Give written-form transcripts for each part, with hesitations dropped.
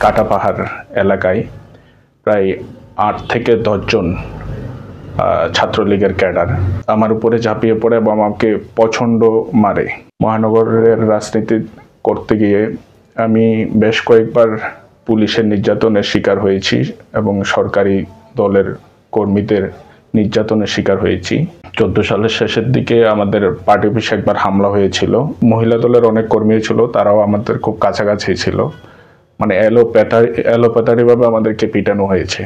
কাটা পাহাড় এলাকায় প্রায় 8 থেকে 10 জন ছাত্রলীগের ক্যাডার আমার উপরে ঝাঁপিয়ে পড়ে এবং আমাকে প্রচণ্ড মারে। মহানগরের রাজনীতি করতে গিয়ে আমি বেশ কয়েকবার পুলিশের নির্যাতনের শিকার হয়েছি এবং সরকারি দলের কর্মীদের নির্যাতনের শিকার হয়েছি। 14 সালের শেষের দিকে আমাদের পার্টি অফিসে একবার হামলা হয়েছিল। মহিলা দলের অনেক কর্মী ছিল, তারাও আমাদের খুব কাছাকাছি ছিল। মানে এলোপ্যাথারিভাবে আমাদেরকে পিটানো হয়েছে।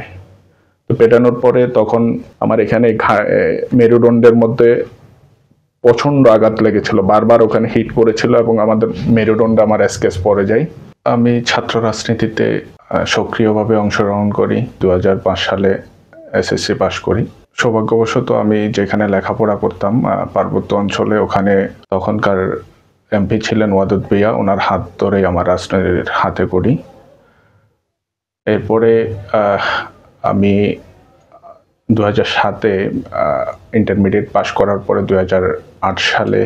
তো পেটানোর পরে তখন আমার এখানে মেরুদণ্ডের মধ্যে প্রচণ্ড আঘাত লেগেছিল, বারবার ওখানে হিট করেছিল এবং আমাদের মেরুদণ্ডে আমার স্কেচ পড়ে যায়। আমি ছাত্র রাজনীতিতে সক্রিয়ভাবে অংশগ্রহণ করি। 2005 সালে এসএসসি পাশ করি। সৌভাগ্যবশত আমি যেখানে লেখাপড়া করতাম পার্বত্য অঞ্চলে, ওখানে তখনকার এমপি ছিলেন ওয়াদুদ ভুঁইয়া, ওনার হাত ধরে আমার রাজনীতির হাতে করি। এরপরে আমি 2007-এ ইন্টারমিডিয়েট পাশ করার পরে 2008 সালে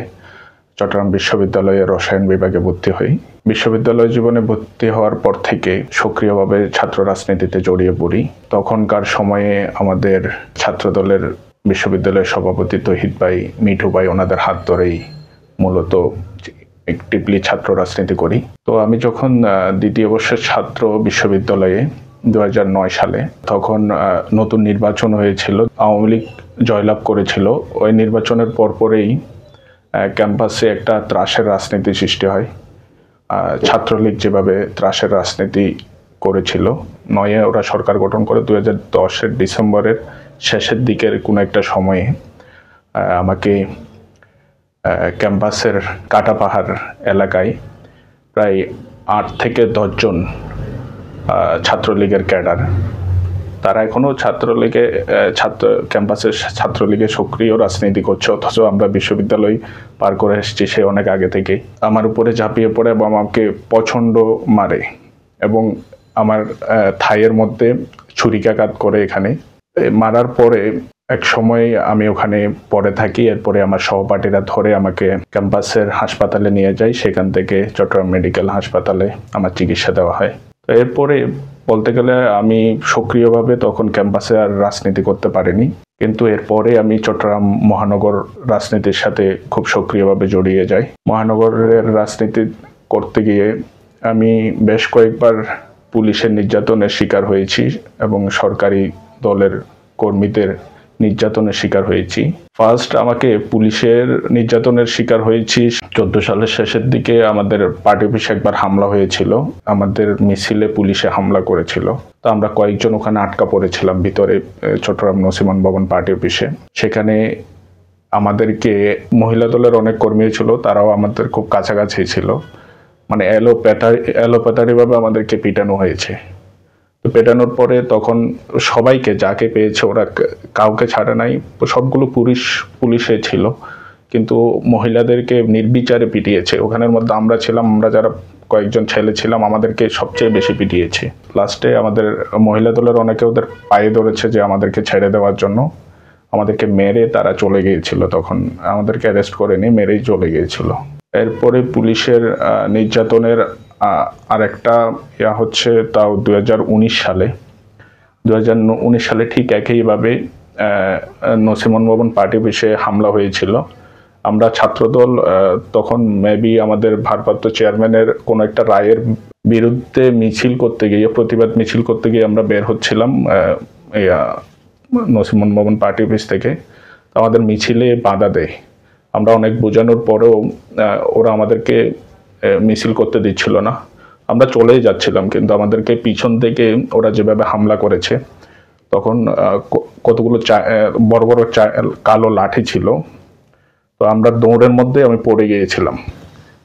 চট্টগ্রাম বিশ্ববিদ্যালয়ে রসায়ন বিভাগে ভর্তি হই। বিশ্ববিদ্যালয় জীবনে ভর্তি হওয়ার পর থেকে সক্রিয়ভাবে ছাত্র রাজনীতিতে জড়িয়ে পড়ি। তখনকার সময়ে আমাদের ছাত্রদলের বিশ্ববিদ্যালয়ের সভাপতি তৌহিদ ভাই, মিঠু ভাই, ওনাদের হাত ধরেই মূলত অ্যাক্টিভলি ছাত্র রাজনীতি করি। তো আমি যখন দ্বিতীয় বর্ষের ছাত্র বিশ্ববিদ্যালয়ে 2009 সালে, তখন নতুন নির্বাচন হয়েছিল, আওয়ামী লীগ জয়লাভ করেছিল। ওই নির্বাচনের পরপরেই ক্যাম্পাসে একটা ত্রাসের রাজনীতি সৃষ্টি হয়। ছাত্রলীগ যেভাবে ত্রাসের রাজনীতি করেছিল, 9-এ ওরা সরকার গঠন করে 2010-এর ডিসেম্বরের শেষের দিকের কোনো একটা সময়ে আমাকে ক্যাম্পাসের কাটা পাহাড় এলাকায় প্রায় 8 থেকে 10 জন ছাত্রলীগের ক্যাডার, তারা এখনও ক্যাম্পাসে ছাত্রলীগে সক্রিয় রাজনীতি করছে, অথচ আমরা বিশ্ববিদ্যালয় পার করে এসেছি সে অনেক আগে থেকে। আমার উপরে ঝাঁপিয়ে পড়ে এবং আমাকে প্রচণ্ড মারে এবং আমার থাইয়ের মধ্যে ছুরিকাঘাত করে। এখানে মারার পরে এক সময় আমি ওখানে পড়ে থাকি। এরপরে আমার সহপাঠীরা ধরে আমাকে ক্যাম্পাসের হাসপাতালে নিয়ে যায়। সেখান থেকে চট্টগ্রাম মেডিকেল হাসপাতালে আমার চিকিৎসা দেওয়া হয়। এরপরে বলতে গেলে আমি সক্রিয়ভাবে তখন ক্যাম্পাসে আর রাজনীতি করতে পারিনি, কিন্তু এরপরে আমি চট্টগ্রাম মহানগর রাজনীতির সাথে খুব সক্রিয়ভাবে জড়িয়ে যাই। মহানগরের রাজনীতি করতে গিয়ে আমি বেশ কয়েকবার পুলিশের নির্যাতনের শিকার হয়েছি এবং সরকারি দলের কর্মীদের নির্যাতনের শিকার হয়েছি। ফার্স্ট আমাকে পুলিশের নির্যাতনের শিকার হয়েছি 14 সালের শেষের দিকে। আমাদের পার্টি অফিসে একবার হামলা হয়েছিল, আমাদের মিছিলে পুলিশে হামলা করেছিল। তো আমরা কয়েকজন ওখানে আটকা পড়েছিলাম ভিতরে, চট্টগ্রাম নসিমন ভবন পার্টি অফিসে। সেখানে আমাদেরকে মহিলা দলের অনেক কর্মী ছিল, তারাও আমাদের খুব কাছাকাছি ছিল। মানে এলোপ্যাথারিভাবে আমাদেরকে পিটানো হয়েছে। তো পেটানোর পরে তখন সবাইকে, যাকে পেয়েছে ওরা কাউকে ছাড়ে নাই, সবগুলো পুলিশে ছিল, কিন্তু মহিলাদেরকে নির্বিচারে পিটিয়েছে। ওখানের মধ্যে আমরা ছিলাম, আমরা যারা কয়েকজন ছেলে ছিলাম, আমাদেরকে সবচেয়ে বেশি পিটিয়েছে। লাস্টে আমাদের মহিলা দলের অনেকে ওদের পায়ে ধরেছে যে আমাদেরকে ছেড়ে দেওয়ার জন্য, আমাদেরকে মেরে তারা চলে গিয়েছিল। তখন আমাদেরকে অ্যারেস্ট করেনি, মেরেই চলে গিয়েছিল। এরপরে পুলিশের নির্যাতনের আরেকটা হচ্ছে, তাও 2019 সালে ঠিক একইভাবে নসিমন ভবন পার্টি অফিসে হামলা হয়েছিল। আমরা ছাত্রদল তখন মেবি আমাদের ভারপ্রাপ্ত চেয়ারম্যানের কোনো একটা রায়ের বিরুদ্ধে মিছিল করতে গিয়ে, প্রতিবাদ মিছিল করতে গিয়ে আমরা বের হচ্ছিলাম নসিমন ভবন পার্টি অফিস থেকে। আমাদের মিছিলে বাধা দেয়। আমরা অনেক বোঝানোর পরেও ওরা আমাদেরকে মিছিল করতে দিচ্ছিল না। আমরা চলেই যাচ্ছিলাম, কিন্তু আমাদেরকে পিছন থেকে ওরা যেভাবে হামলা করেছে, তখন কতগুলো বড় বড় কালো লাঠি ছিল। তো আমরা দৌড়ের মধ্যে আমি পড়ে গিয়েছিলাম।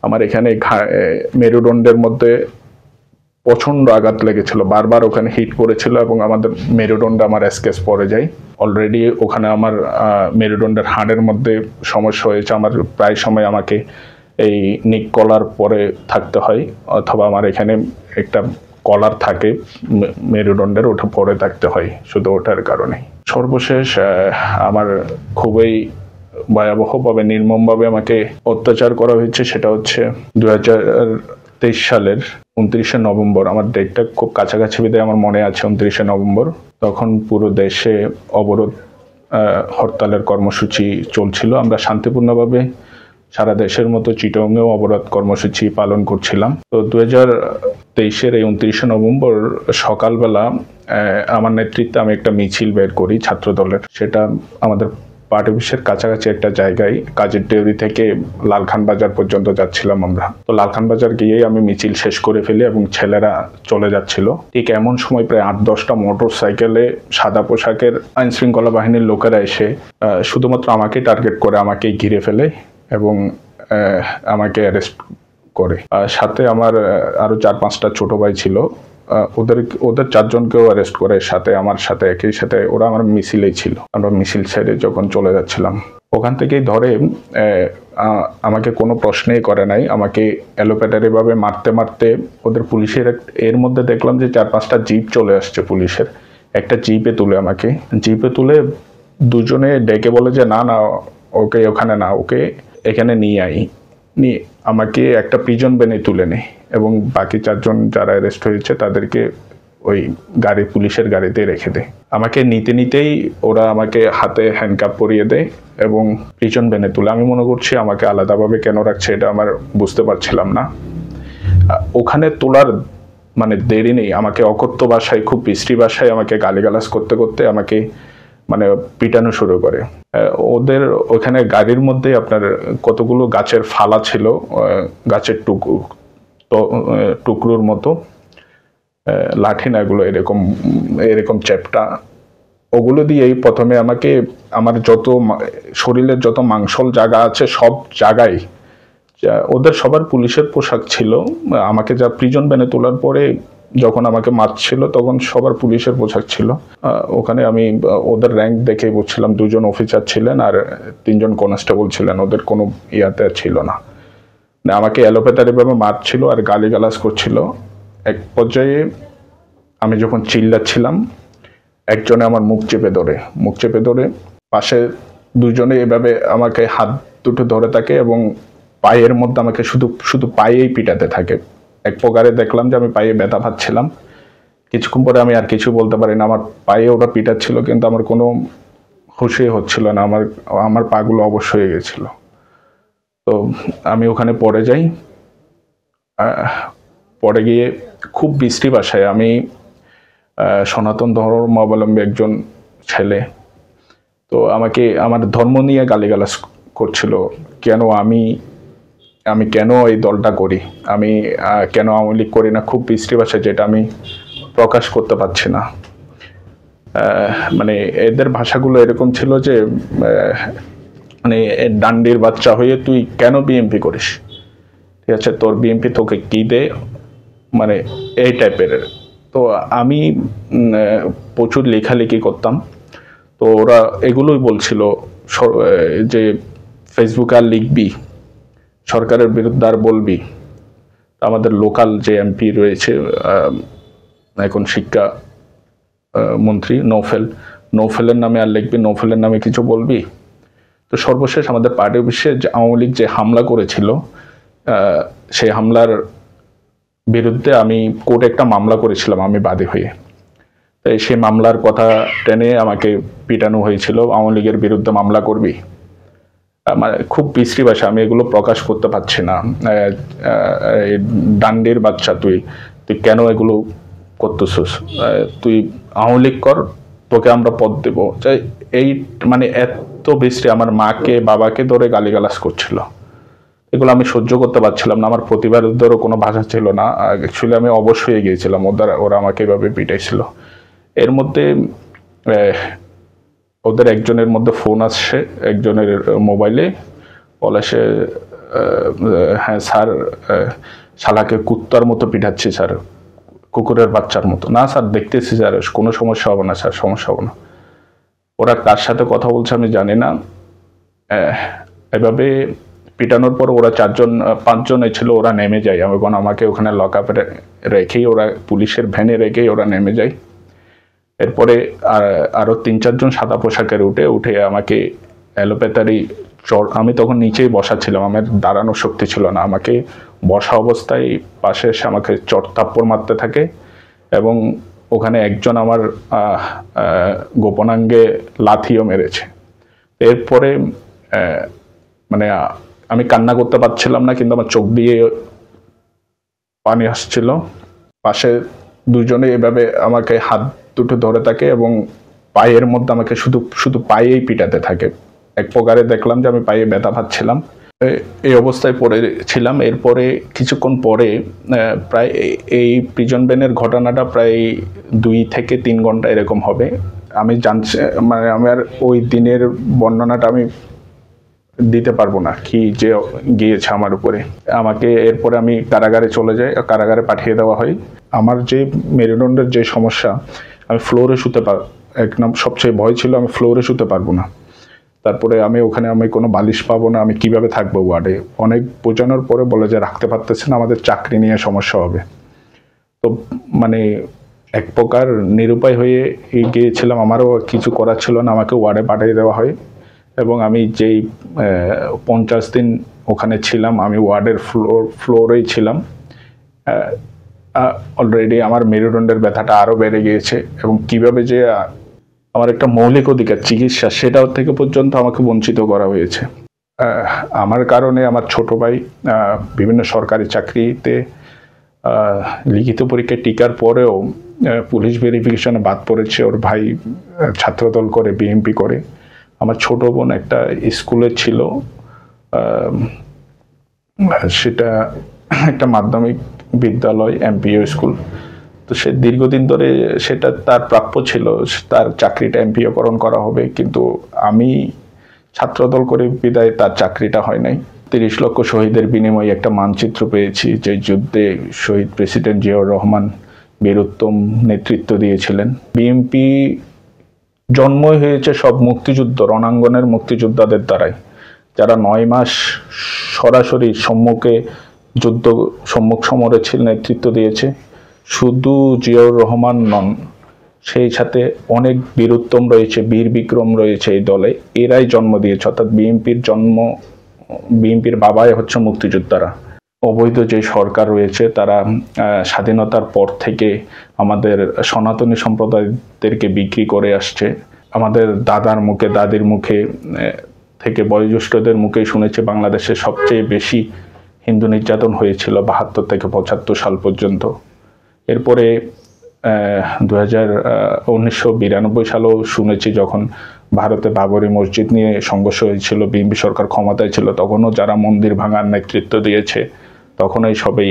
আমার এখানে মেরুদণ্ডের মধ্যে প্রচণ্ড আঘাত লেগেছিল, বারবার ওখানে হিট করেছিল এবং আমাদের মেরুদণ্ডে আমার স্কেচ পড়ে যায়। অলরেডি ওখানে আমার মেরুদণ্ডের হাড়ের মধ্যে সমস্যা হয়েছে। আমার প্রায় সময় আমাকে এই নিক কলার পরে থাকতে হয়, অথবা আমার এখানে একটা কলার থাকে মেরুদণ্ডের, ওটা পরে থাকতে হয় শুধু ওটার কারণে। সর্বশেষ আমার খুবই ভয়াবহভাবে, নির্মমভাবে আমাকে অত্যাচার করা হয়েছে। সেটা হচ্ছে সালের 29শে নভেম্বর, আমার ডেটটা খুব কাছাকাছি বিধায় আমার মনে আছে 29শে নভেম্বর, তখন পুরো দেশে অবরোধ হরতালের কর্মসূচি চলছিল। আমরা শান্তিপূর্ণভাবে সারা দেশের মতো চিটাগংয়েও অবরোধ কর্মসূচি পালন করছিলাম। তো 2023-এর এই 29শে নভেম্বর সকালবেলা আমার নেতৃত্বে আমি একটা মিছিল বের করি ছাত্র দলের। সেটা আমাদের পার্টি অফিসের কাছাকাছি একটা জায়গায়, কাজের ডেউরি থেকে লালখান বাজার পর্যন্ত যাচ্ছিলাম আমরা। তো লালখান বাজার গিয়েই আমি মিছিল শেষ করে ফেলি এবং ছেলেরা চলে যাচ্ছিল। ঠিক এমন সময় প্রায় 8-10টা মোটর সাইকেলে সাদা পোশাকের আইন শৃঙ্খলা বাহিনীর লোকেরা এসে শুধুমাত্র আমাকে টার্গেট করে আমাকেই ঘিরে ফেলে এবং আমাকে অ্যারেস্ট করে। সাথে আমার আরো 4-5টা ছোট ভাই ছিল, ওদের 4জনকেও অ্যারেস্ট করে, সাথে আমার সাথে একই সাথে ওরা আমার মিছিলেই ছিল। আমরা মিছিল ছেড়ে যখন চলে যাচ্ছিলাম, ওখান থেকেই ধরে আমাকে কোনো প্রশ্নই করে নাই। আমাকে এলোপ্যাটারি ভাবে মারতে মারতে ওদের পুলিশের এর মধ্যে দেখলাম যে 4-5টা জিপ চলে আসছে পুলিশের। একটা জিপে তুলে আমাকে, জিপে তুলে দুজনে ডেকে বলে যে না না, ওকে ওখানে না, ওকে এখানে নিয়ে আই। নিয়ে আমাকে একটা প্রিজন ভ্যানে তুলে নেয় এবং বাকি 4জন যারা অ্যারেস্ট হয়েছে তাদেরকে ওই পুলিশের গাড়িতে রেখে দেয়। আমাকে নিতেই ওরা আমাকে হাতে হ্যান্ডকাপ পরিয়ে দেয় এবং প্রিজন ভ্যানে তুলে। আমি মনে করছি আমাকে আলাদাভাবে কেন রাখছে এটা আমার বুঝতে পারছিলাম না। ওখানে তোলার মানে দেরি নেই, আমাকে অকথ্য ভাষায়, খুব বিশ্রী ভাষায় আমাকে গালিগালাজ করতে করতে আমাকে মানে পিটানো শুরু করে। ওদের ওখানে গাড়ির মধ্যে আপনার কতগুলো গাছের ফালা ছিল, গাছের টুকরোর মতো, লাঠি না এগুলো, এরকম চ্যাপটা, ওগুলো দিয়েই প্রথমে আমাকে আমার যত শরীরের যত মাংসল জায়গা আছে সব জায়গায়, ওদের সবার পুলিশের পোশাক ছিল। আমাকে যা প্রিজন ভ্যানে তোলার পরে যখন আমাকে মারছিল তখন সবার পুলিশের পোশাক ছিল। ওখানে আমি ওদের র্যাঙ্ক দেখে বুঝছিলাম 2জন অফিসার ছিলেন আর 3জন কনস্টেবল ছিলেন, ওদের কোনো ইয়াতে ছিল না। আমাকে এলোপ্যাথারিভাবে মারছিল আর গালিগালাজ করছিল। এক পর্যায়ে আমি যখন চিল্লাচ্ছিলাম, একজনে আমার মুখ চেপে ধরে পাশে 2জনে এভাবে আমাকে হাত দুটো ধরে থাকে এবং পায়ের মধ্যে আমাকে শুধু পায়েই পিটাতে থাকে। এক প্রকারে দেখলাম যে আমি পায়ে ব্যথা পাচ্ছিলাম। কিছুক্ষণ পরে আমি আর কিছু বলতে পারি না, আমার পায়ে ওটা পিটাচ্ছিল কিন্তু আমার কোনো হুঁশি হচ্ছিল না, আমার পাগুলো অবশ হয়ে গেছিল। তো আমি ওখানে পড়ে যাই। পড়ে গিয়ে খুব বিশ্রী ভাষায়, আমি সনাতন ধর্মাবলম্বী একজন ছেলে, তো আমাকে আমার ধর্ম নিয়ে গালিগালাজ করছিল। কেন আমি কেন এই দলটা করি, আমি কেন আওয়ামী লীগ করি না, খুব বিশ্রী ভাষায়, যেটা আমি প্রকাশ করতে পারছি না। মানে এদের ভাষাগুলো এরকম ছিল যে মানে ডান্ডির বাচ্চা হয়ে তুই কেন বিএমপি করিস, ঠিক আছে, তোর বিএমপি তোকে কি দে, মানে এই টাইপের। তো আমি প্রচুর লেখালেখি করতাম, তো ওরা এগুলোই বলছিল যে ফেসবুকে আর লিখবি, সরকারের বিরুদ্ধে আর বলবি। আমাদের লোকাল যে এমপি রয়েছে এখন শিক্ষা মন্ত্রী নৌফেলের নামে আর লিখবি, নৌফেলের নামে কিছু বলবি। তো সর্বশেষ আমাদের পার্টি অফিসে যে আওয়ামী লীগ যে হামলা করেছিল, সেই হামলার বিরুদ্ধে আমি কোর্টে একটা মামলা করেছিলাম আমি বাদী হয়ে। তাই সেই মামলার কথা টেনে আমাকে পিটানো হয়েছিল, আওয়ামী লীগের বিরুদ্ধে মামলা করবি। মানে খুব বিশ্রী ভাষা, আমি এগুলো প্রকাশ করতে পারছি না। ডান্ডির বাচ্চা তুই কেন এগুলো করতেছিস, তুই আওয়ামী লীগ কর, তোকে আমরা পদ দেবো। এই মানে এত বিশ্রী, আমার মাকে বাবাকে ধরে গালিগালাজ করছিল। এগুলো আমি সহ্য করতে পারছিলাম না, আমার প্রতিবাদেরও কোনো ভাষা ছিল না। অ্যাকচুয়ালি আমি অবশ হয়ে গিয়েছিলাম, ওরা আমাকে এভাবে পিটাইছিল। এর মধ্যে ওদের একজনের মধ্যে ফোন আসছে, একজনের মোবাইলে বলে সে, হ্যাঁ স্যার, শালাকে কুত্তার মতো পিঠাচ্ছি স্যার, কুকুরের বাচ্চার মতো। না স্যার, দেখতেছি স্যার, কোনো সমস্যা হবে না স্যার, সমস্যা হবে না। ওরা কার সাথে কথা বলছে আমি জানি না। এভাবে পিটানোর পর ওরা 5জন ছিল, ওরা নেমে যায় এবং আমাকে ওখানে লক আপে রেখেই, ওরা পুলিশের ভ্যানে রেখেই ওরা নেমে যায়। এরপরে আরও 3-4জন সাদা পোশাকের উঠে আমাকে এলোপ্যাথারি আমি তখন নিচেই বসা ছিলাম, আমার দাঁড়ানোর শক্তি ছিল না। আমাকে বসা অবস্থায় পাশে এসে আমাকে চট থাপ্পড় মারতে থাকে এবং ওখানে একজন আমার গোপনাঙ্গে লাথিও মেরেছে। এরপরে মানে আমি কান্না করতে পারছিলাম না, কিন্তু আমার চোখ দিয়ে পানি আসছিল। পাশে দুজনে এভাবে আমাকে হাত দুটো ধরে থাকে এবং পায়ের মধ্যে আমাকে শুধু শুধু পায়েই পিটাতে থাকে। এক প্রকারে দেখলাম যে আমি পায়ে ব্যথা পাচ্ছিলাম, এই অবস্থায় পড়েছিলাম। এরপরে কিছুক্ষণ পরে প্রায় এই প্রিজন ভ্যানের ঘটনাটা প্রায় 2 থেকে 3 ঘন্টা এরকম হবে। আমি জানছি, মানে আমার ওই দিনের বর্ণনাটা আমি দিতে পারবো না, কি যে গিয়েছে আমার উপরে। আমাকে এরপরে আমি কারাগারে চলে যাই, কারাগারে পাঠিয়ে দেওয়া হয়। আমার যে মেরুদণ্ডের যে সমস্যা, আমি ফ্লোরে শুতে একদম সবচেয়ে ভয় ছিল, আমি ফ্লোরে শুতে পারবো না। তারপরে আমি ওখানে কোনো বালিশ পাবো না, আমি কিভাবে থাকবো ওয়ার্ডে। অনেক বোঝানোর পরে বলে যে রাখতে পারতেছেন, আমাদের চাকরি নিয়ে সমস্যা হবে। তো মানে এক প্রকার নিরুপায় হয়ে গিয়েছিলাম, আমারও কিছু করার ছিল না, আমাকে ওয়ার্ডে পাঠিয়ে দেওয়া হয়। এবং আমি যেই 50 দিন ওখানে ছিলাম, আমি ওয়ার্ডের ফ্লোরেই ছিলাম। অলরেডি আমার মেরুদণ্ডের ব্যথাটা আরও বেড়ে গিয়েছে এবং কিভাবে যে আমার একটা মৌলিক অধিকার চিকিৎসা, সেটাও থেকে পর্যন্ত আমাকে বঞ্চিত করা হয়েছে। আমার কারণে আমার ছোট ভাই বিভিন্ন সরকারি চাকরিতে লিখিত পরীক্ষায় টিকার পরেও পুলিশ ভেরিফিকেশনে বাদ পড়েছে। ওর ভাই ছাত্রদল করে, বিএমপি করে। আমার ছোট বোন একটা স্কুলে ছিল, সেটা একটা মাধ্যমিক বিদ্যালয়, এমপিও স্কুল। তো সে দীর্ঘদিন ধরে সেটা তার প্রাপ্য ছিল, তার চাকরিটা এমপিওকরণ করা হবে, কিন্তু আমি ছাত্রদল করে বিদায় তার চাকরিটা হয় নাই। 30 লক্ষ শহীদের বিনিময়ে একটা মানচিত্র পেয়েছি, যে যুদ্ধে শহীদ প্রেসিডেন্ট জিয়াউর রহমান বীরোত্তম নেতৃত্ব দিয়েছিলেন। বিএনপি জন্মই হয়েছে সব মুক্তিযুদ্ধ, রণাঙ্গনের মুক্তিযোদ্ধাদের দ্বারাই, যারা 9 মাস সরাসরি সম্মুখ সমরে নেতৃত্ব দিয়েছে। শুধু জিয়াউর রহমান নন, সেই সাথে অনেক বীরোত্তম রয়েছে, বীর বিক্রম রয়েছে এই দলে, এরাই জন্ম দিয়েছে। অর্থাৎ বিএনপির বাবাই হচ্ছে মুক্তিযোদ্ধারা। অবৈধ যে সরকার রয়েছে, তারা স্বাধীনতার পর থেকে আমাদের সনাতনী সম্প্রদায়দেরকে বিক্রি করে আসছে। আমাদের দাদার মুখে, দাদির মুখে থেকে, বয়োজ্যেষ্ঠদের মুখেই শুনেছে বাংলাদেশে সবচেয়ে বেশি হিন্দু নির্যাতন হয়েছিল 72 থেকে 75 সাল পর্যন্ত। এরপরে 1992 সালেও শুনেছি, যখন ভারতে বাবরি মসজিদ নিয়ে সংঘর্ষ হয়েছিল, বিএনপি সরকার ক্ষমতায় ছিল, তখনও যারা মন্দির ভাঙার নেতৃত্ব দিয়েছে, তখনই সবাই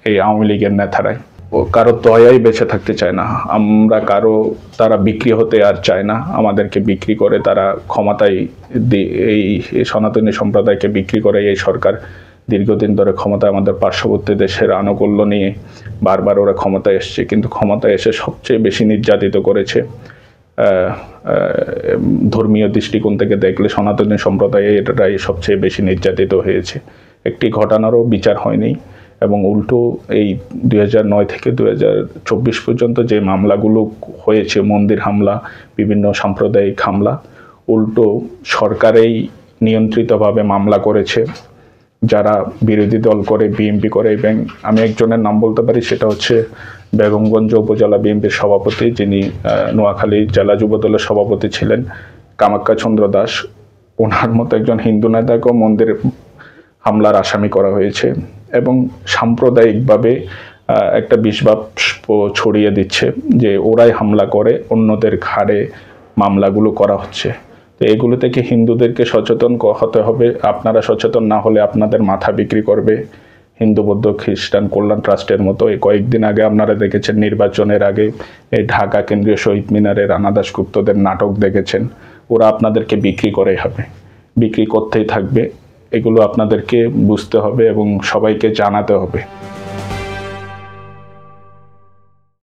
এই আওয়ামী লীগের নেতারাই। কারো দয়াই বেঁচে থাকতে চায় না আমরা, তারা বিক্রি হতে আর চায় না। আমাদেরকে বিক্রি করে তারা ক্ষমতায়, এই সনাতনী সম্প্রদায়কে বিক্রি করে এই সরকার দীর্ঘদিন ধরে ক্ষমতায়, আমাদের পার্শ্ববর্তী দেশের আনুকূল্য নিয়ে বারবার ওরা ক্ষমতায় এসছে, কিন্তু ক্ষমতায় এসে সবচেয়ে বেশি নির্যাতিত করেছে। ধর্মীয় দৃষ্টিকোণ থেকে দেখলে সনাতনী সম্প্রদায়েরাই সবচেয়ে বেশি নির্যাতিত হয়েছে। একটি ঘটনারও বিচার হয়নি এবং উল্টো এই 2009 থেকে 2024 পর্যন্ত যে মামলাগুলো হয়েছে, মন্দির হামলা, বিভিন্ন সাম্প্রদায়িক হামলা, উল্টো সরকারেই নিয়ন্ত্রিতভাবে মামলা করেছে যারা বিরোধী দল করে, বিএনপি করে। এবং আমি একজনের নাম বলতে পারি, সেটা হচ্ছে বেগমগঞ্জ উপজেলা বিএনপির সভাপতি, যিনি নোয়াখালী জেলা যুবদলের সভাপতি ছিলেন, কামাখ্যা চন্দ্র দাস। ওনার মতো একজন হিন্দু নেতাকেও মন্দির হামলার আসামি করা হয়েছে এবং সাম্প্রদায়িকভাবে একটা বিষবাষ্প ছড়িয়ে দিচ্ছে যে ওরাই হামলা করে, অন্যদের ঘাড়ে মামলাগুলো করা হচ্ছে। তো এগুলো থেকে হিন্দুদেরকে সচেতন হতে হবে। আপনারা সচেতন না হলে আপনাদের মাথা বিক্রি করবে হিন্দু, বৌদ্ধ, খ্রিস্টান কল্যাণ ট্রাস্টের মতো। এই কয়েকদিন আগে আপনারা দেখেছেন, নির্বাচনের আগে এই ঢাকা কেন্দ্রীয় শহীদ মিনারে রানা দাশগুপ্তদের নাটক দেখেছেন। ওরা আপনাদেরকে বিক্রি করেই হবে, বিক্রি করতেই থাকবে। এগুলো আপনাদেরকে বুঝতে হবে এবং সবাইকে জানাতে হবে।